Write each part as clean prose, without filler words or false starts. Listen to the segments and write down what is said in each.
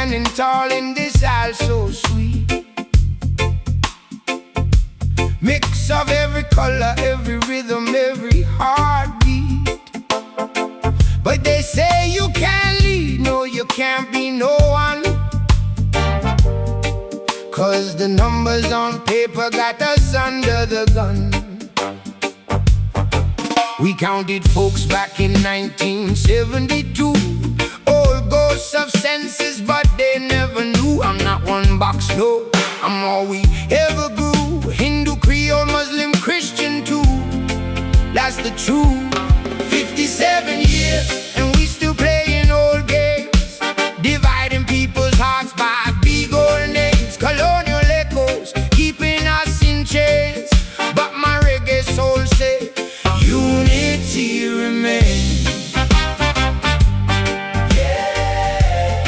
standing tall in this aisle so sweet. Mix of every color, every rhythm, every heartbeat. But they say you can't lead, no, you can't be no one. 'Cause the numbers on paper got us under the gun. We counted folks back in 1972, old ghosts of senses, but they never knew. I'm not one box, no, I'm all we ever grew. Hindu, Creole, Muslim, Christian too, that's the truth. 57 years and we still playing old games, dividing people's hearts by big old names. Colonial echoes keeping us in chains, but my reggae soul say unity remains. Yeah,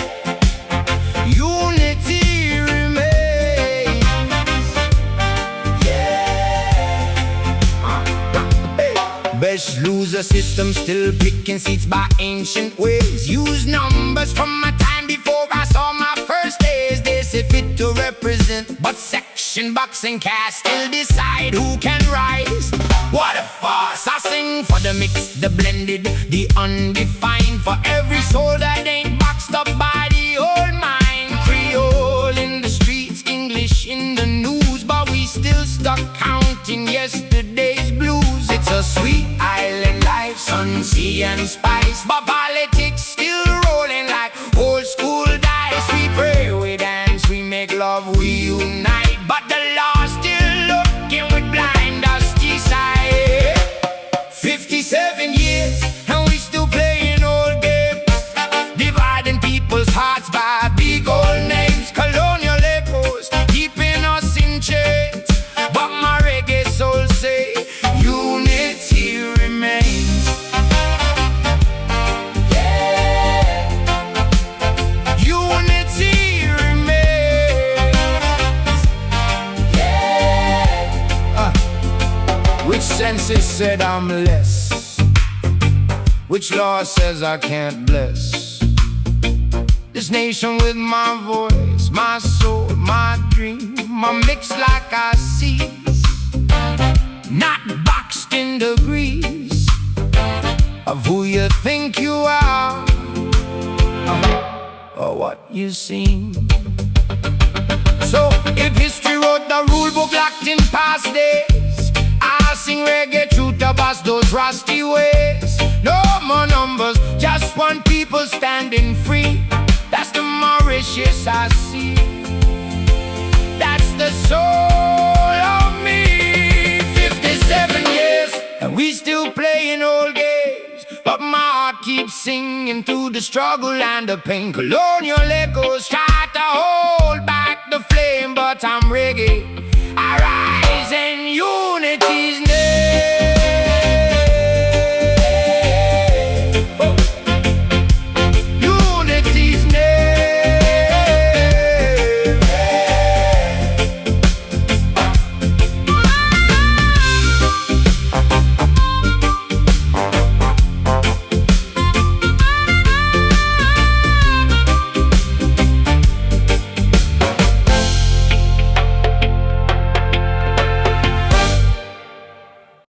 unity remains. Yeah. Best loser system still picking seats by ancient ways. Use numbers from my time before I saw my first days. They say fit to represent, but section, box and caste still decide who can rise. What a farce! I sing for the mixed, the blended, the undefined, for every soul that ain't boxed up by the old mind. Creole in the streets, English in the news, but we still stuck counting yesterday's blues. It's a sweet island life, sun, sea and spice, but politics still rolling like old school dice. We pray, we dance, we make love, we unite, but the law still looking with blind dusty sight. 57 years and we still playing old games, dividing people's hearts by big old names. Colonial echoes keeping us in chains, but my reggae soul say unity remains. Yeah, unity remains. Yeah. Which census said I'm less? Which law says I can't bless this nation with my voice, my soul, my dream, my mix like I see, not boxed in degrees of who you think you are, or what you seem. So if history wrote the rule book locked in past days, I sing reggae true to bust those rusty ways. No more numbers, just one people standing free. That's the Mauritius I see, that's the soul of me. 57 years and we still playing old games, but my heart keeps singing through the struggle and the pain. Colonial echoes try to hold back the flame, but I'm reggae, I rise and unity's